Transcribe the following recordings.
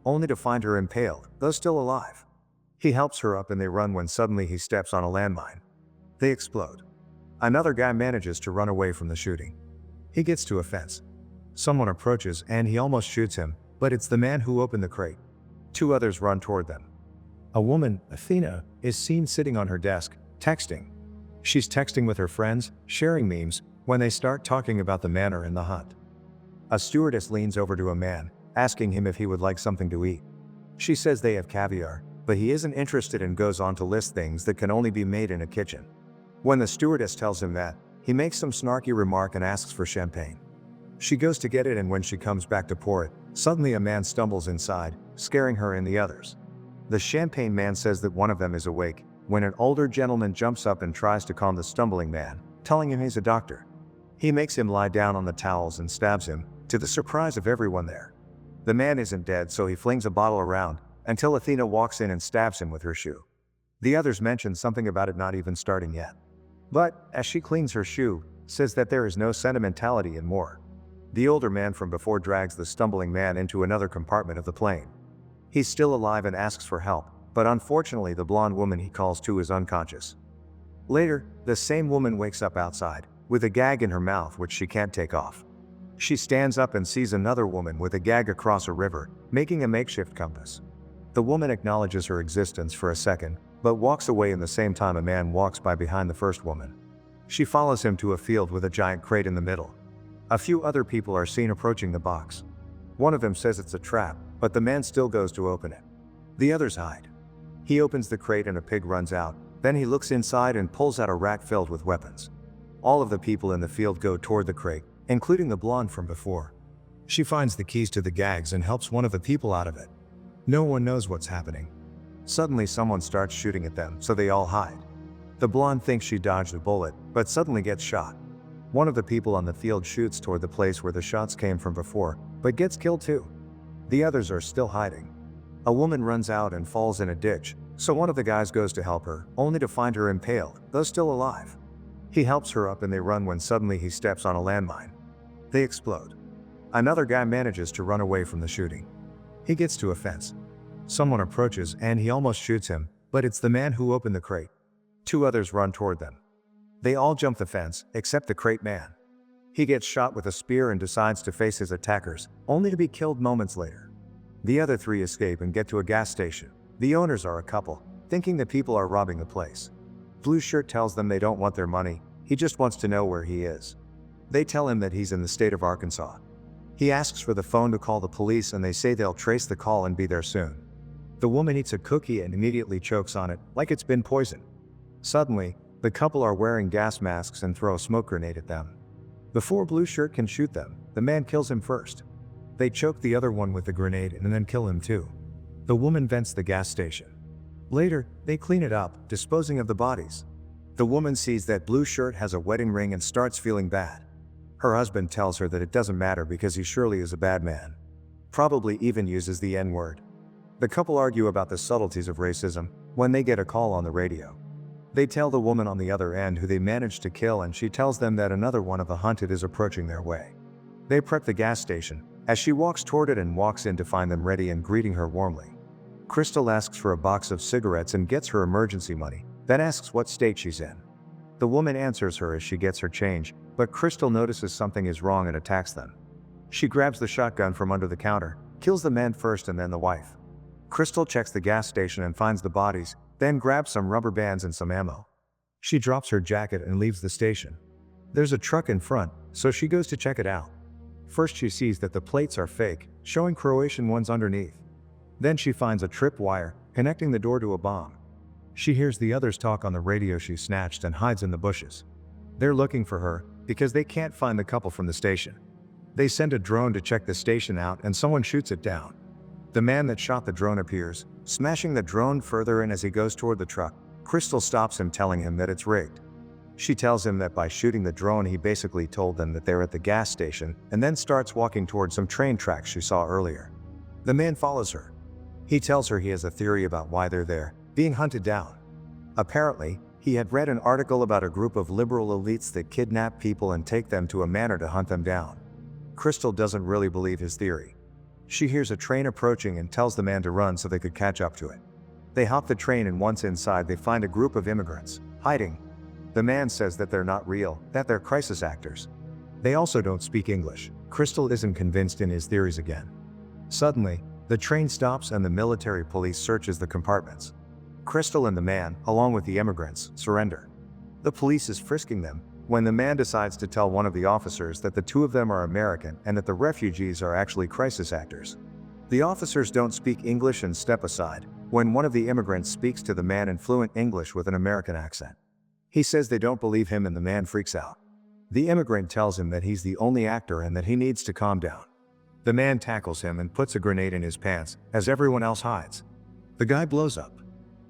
only to find her impaled, though still alive. He helps her up and they run when suddenly he steps on a landmine. They explode. Another guy manages to run away from the shooting. He gets to a fence. Someone approaches and he almost shoots him, but it's the man who opened the crate. Two others run toward them. A woman, Athena, is seen sitting on her desk, texting. She's texting with her friends, sharing memes, when they start talking about the manor and the hunt. A stewardess leans over to a man, asking him if he would like something to eat. She says they have caviar, but he isn't interested and goes on to list things that can only be made in a kitchen. When the stewardess tells him that, he makes some snarky remark and asks for champagne. She goes to get it and when she comes back to pour it, suddenly a man stumbles inside, scaring her and the others. The champagne man says that one of them is awake, when an older gentleman jumps up and tries to calm the stumbling man, telling him he's a doctor. He makes him lie down on the towels and stabs him, to the surprise of everyone there. The man isn't dead, so he flings a bottle around, until Athena walks in and stabs him with her shoe. The others mention something about it not even starting yet. But, as she cleans her shoe, says that there is no sentimentality and more. The older man from before drags the stumbling man into another compartment of the plane. He's still alive and asks for help, but unfortunately the blonde woman he calls to is unconscious. Later, the same woman wakes up outside, with a gag in her mouth which she can't take off. She stands up and sees another woman with a gag across a river, making a makeshift compass. The woman acknowledges her existence for a second, but walks away in the same time a man walks by behind the first woman. She follows him to a field with a giant crate in the middle. A few other people are seen approaching the box. One of them says it's a trap, but the man still goes to open it. The others hide. He opens the crate and a pig runs out, then he looks inside and pulls out a rack filled with weapons. All of the people in the field go toward the crate, including the blonde from before. She finds the keys to the gags and helps one of the people out of it. No one knows what's happening. Suddenly someone starts shooting at them, so they all hide. The blonde thinks she dodged a bullet, but suddenly gets shot. One of the people on the field shoots toward the place where the shots came from before, but gets killed too. The others are still hiding. A woman runs out and falls in a ditch, so one of the guys goes to help her, only to find her impaled, though still alive. He helps her up and they run when suddenly he steps on a landmine. They explode. Another guy manages to run away from the shooting. He gets to a fence. Someone approaches and he almost shoots him, but it's the man who opened the crate. Two others run toward them. They all jump the fence, except the crate man. He gets shot with a spear and decides to face his attackers, only to be killed moments later. The other three escape and get to a gas station. The owners are a couple, thinking the people are robbing the place. Blue Shirt tells them they don't want their money, he just wants to know where he is. They tell him that he's in the state of Arkansas. He asks for the phone to call the police and they say they'll trace the call and be there soon. The woman eats a cookie and immediately chokes on it, like it's been poisoned. Suddenly, the couple are wearing gas masks and throw a smoke grenade at them. Before Blue Shirt can shoot them, the man kills him first. They choke the other one with the grenade and then kill him too. The woman vents the gas station. Later, they clean it up, disposing of the bodies. The woman sees that Blue Shirt has a wedding ring and starts feeling bad. Her husband tells her that it doesn't matter because he surely is a bad man. Probably even uses the N-word. The couple argue about the subtleties of racism when they get a call on the radio. They tell the woman on the other end who they managed to kill and she tells them that another one of the hunted is approaching their way. They prep the gas station, as she walks toward it and walks in to find them ready and greeting her warmly. Crystal asks for a box of cigarettes and gets her emergency money, then asks what state she's in. The woman answers her as she gets her change, but Crystal notices something is wrong and attacks them. She grabs the shotgun from under the counter, kills the man first and then the wife. Crystal checks the gas station and finds the bodies, then grabs some rubber bands and some ammo. She drops her jacket and leaves the station. There's a truck in front, so she goes to check it out. First she sees that the plates are fake, showing Croatian ones underneath. Then she finds a tripwire, connecting the door to a bomb. She hears the others talk on the radio she snatched and hides in the bushes. They're looking for her, because they can't find the couple from the station. They send a drone to check the station out and someone shoots it down. The man that shot the drone appears, smashing the drone further, and as he goes toward the truck, Crystal stops him telling him that it's rigged. She tells him that by shooting the drone he basically told them that they're at the gas station and then starts walking towards some train tracks she saw earlier. The man follows her. He tells her he has a theory about why they're there, being hunted down. Apparently, he had read an article about a group of liberal elites that kidnap people and take them to a manor to hunt them down. Crystal doesn't really believe his theory. She hears a train approaching and tells the man to run so they could catch up to it. They hop the train and once inside they find a group of immigrants, hiding. The man says that they're not real, that they're crisis actors. They also don't speak English. Crystal isn't convinced in his theories again. Suddenly, the train stops and the military police searches the compartments. Crystal and the man, along with the immigrants, surrender. The police is frisking them, when the man decides to tell one of the officers that the two of them are American and that the refugees are actually crisis actors. The officers don't speak English and step aside, when one of the immigrants speaks to the man in fluent English with an American accent. He says they don't believe him and the man freaks out. The immigrant tells him that he's the only actor and that he needs to calm down. The man tackles him and puts a grenade in his pants, as everyone else hides. The guy blows up.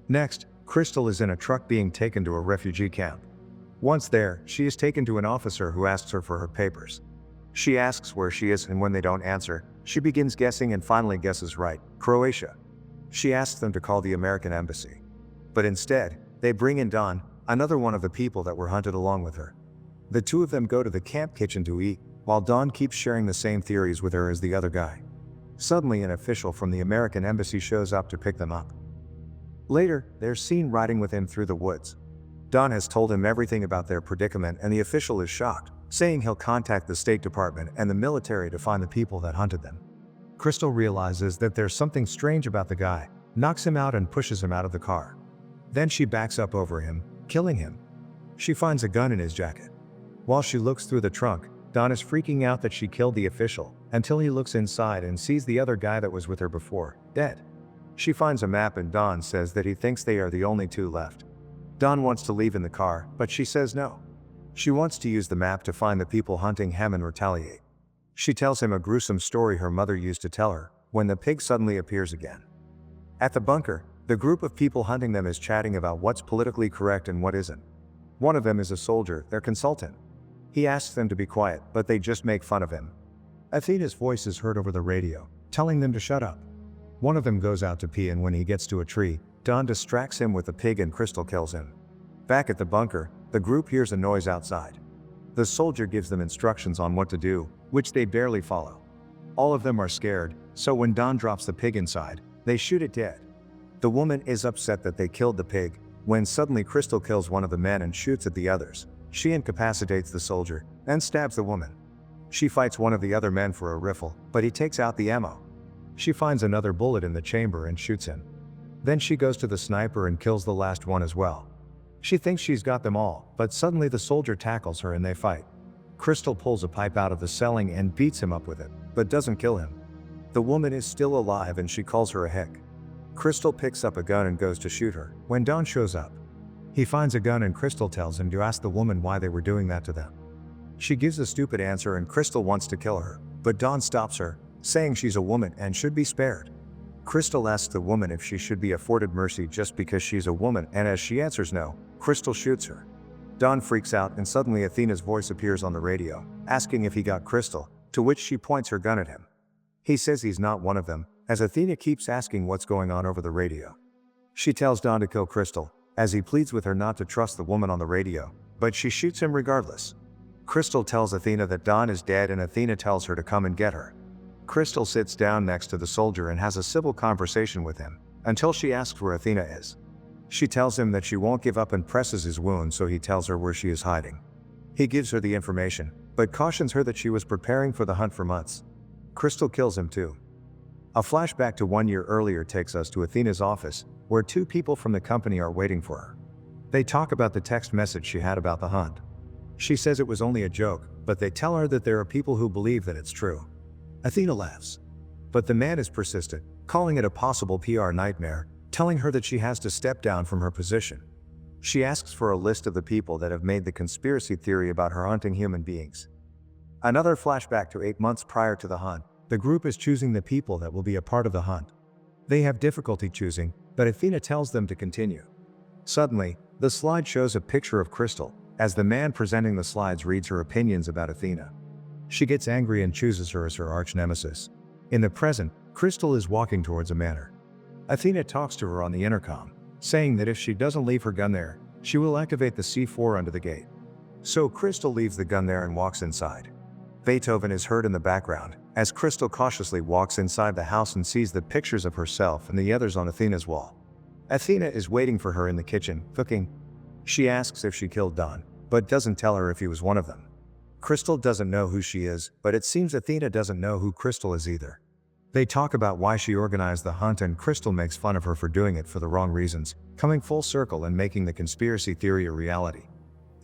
Next, Crystal is in a truck being taken to a refugee camp. Once there, she is taken to an officer who asks her for her papers. She asks where she is and when they don't answer, she begins guessing and finally guesses right, Croatia. She asks them to call the American embassy. But instead, they bring in Don, another one of the people that were hunted along with her. The two of them go to the camp kitchen to eat, while Don keeps sharing the same theories with her as the other guy. Suddenly an official from the American embassy shows up to pick them up. Later, they're seen riding with him through the woods. Don has told him everything about their predicament and the official is shocked, saying he'll contact the State Department and the military to find the people that hunted them. Crystal realizes that there's something strange about the guy, knocks him out and pushes him out of the car. Then she backs up over him, killing him. She finds a gun in his jacket. While she looks through the trunk, Don is freaking out that she killed the official, until he looks inside and sees the other guy that was with her before, dead. She finds a map and Don says that he thinks they are the only two left. Don wants to leave in the car, but she says no. She wants to use the map to find the people hunting him and retaliate. She tells him a gruesome story her mother used to tell her, when the pig suddenly appears again. At the bunker, the group of people hunting them is chatting about what's politically correct and what isn't. One of them is a soldier, their consultant. He asks them to be quiet, but they just make fun of him. Athena's voice is heard over the radio, telling them to shut up. One of them goes out to pee and when he gets to a tree, Don distracts him with a pig and Crystal kills him. Back at the bunker, the group hears a noise outside. The soldier gives them instructions on what to do, which they barely follow. All of them are scared, so when Don drops the pig inside, they shoot it dead. The woman is upset that they killed the pig, when suddenly Crystal kills one of the men and shoots at the others. She incapacitates the soldier, and stabs the woman. She fights one of the other men for a riffle, but he takes out the ammo. She finds another bullet in the chamber and shoots him. Then she goes to the sniper and kills the last one as well. She thinks she's got them all, but suddenly the soldier tackles her and they fight. Crystal pulls a pipe out of the ceiling and beats him up with it, but doesn't kill him. The woman is still alive and she calls her a hick. Crystal picks up a gun and goes to shoot her, when Don shows up. He finds a gun and Crystal tells him to ask the woman why they were doing that to them. She gives a stupid answer and Crystal wants to kill her, but Don stops her, saying she's a woman and should be spared. Crystal asks the woman if she should be afforded mercy just because she's a woman, and as she answers no, Crystal shoots her. Don freaks out and suddenly Athena's voice appears on the radio, asking if he got Crystal, to which she points her gun at him. He says he's not one of them, as Athena keeps asking what's going on over the radio. She tells Don to kill Crystal, as he pleads with her not to trust the woman on the radio, but she shoots him regardless. Crystal tells Athena that Don is dead and Athena tells her to come and get her. Crystal sits down next to the soldier and has a civil conversation with him, until she asks where Athena is. She tells him that she won't give up and presses his wound, so he tells her where she is hiding. He gives her the information, but cautions her that she was preparing for the hunt for months. Crystal kills him too. A flashback to 1 year earlier takes us to Athena's office, where two people from the company are waiting for her. They talk about the text message she had about the hunt. She says it was only a joke, but they tell her that there are people who believe that it's true. Athena laughs. But the man is persistent, calling it a possible PR nightmare, telling her that she has to step down from her position. She asks for a list of the people that have made the conspiracy theory about her hunting human beings. Another flashback to 8 months prior to the hunt. The group is choosing the people that will be a part of the hunt. They have difficulty choosing, but Athena tells them to continue. Suddenly, the slide shows a picture of Crystal, as the man presenting the slides reads her opinions about Athena. She gets angry and chooses her as her arch-nemesis. In the present, Crystal is walking towards a manor. Athena talks to her on the intercom, saying that if she doesn't leave her gun there, she will activate the C4 under the gate. So Crystal leaves the gun there and walks inside. Beethoven is heard in the background, as Crystal cautiously walks inside the house and sees the pictures of herself and the others on Athena's wall. Athena is waiting for her in the kitchen, cooking. She asks if she killed Don, but doesn't tell her if he was one of them. Crystal doesn't know who she is, but it seems Athena doesn't know who Crystal is either. They talk about why she organized the hunt, and Crystal makes fun of her for doing it for the wrong reasons, coming full circle and making the conspiracy theory a reality.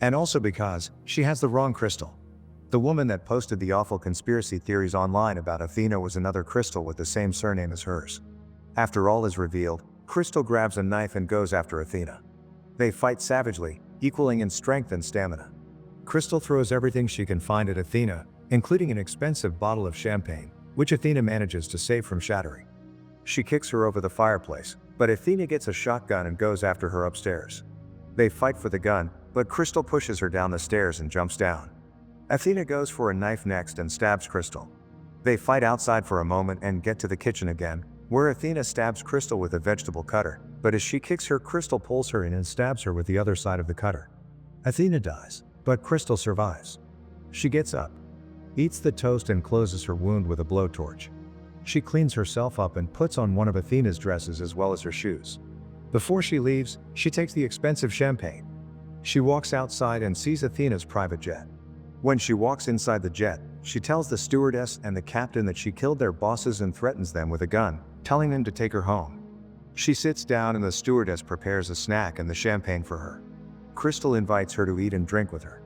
And also because she has the wrong Crystal. The woman that posted the awful conspiracy theories online about Athena was another Crystal with the same surname as hers. After all is revealed, Crystal grabs a knife and goes after Athena. They fight savagely, equaling in strength and stamina. Crystal throws everything she can find at Athena, including an expensive bottle of champagne, which Athena manages to save from shattering. She kicks her over the fireplace, but Athena gets a shotgun and goes after her upstairs. They fight for the gun, but Crystal pushes her down the stairs and jumps down. Athena goes for a knife next and stabs Crystal. They fight outside for a moment and get to the kitchen again, where Athena stabs Crystal with a vegetable cutter, but as she kicks her, Crystal pulls her in and stabs her with the other side of the cutter. Athena dies, but Crystal survives. She gets up, eats the toast and closes her wound with a blowtorch. She cleans herself up and puts on one of Athena's dresses as well as her shoes. Before she leaves, she takes the expensive champagne. She walks outside and sees Athena's private jet. When she walks inside the jet, she tells the stewardess and the captain that she killed their bosses and threatens them with a gun, telling them to take her home. She sits down and the stewardess prepares a snack and the champagne for her. Crystal invites her to eat and drink with her.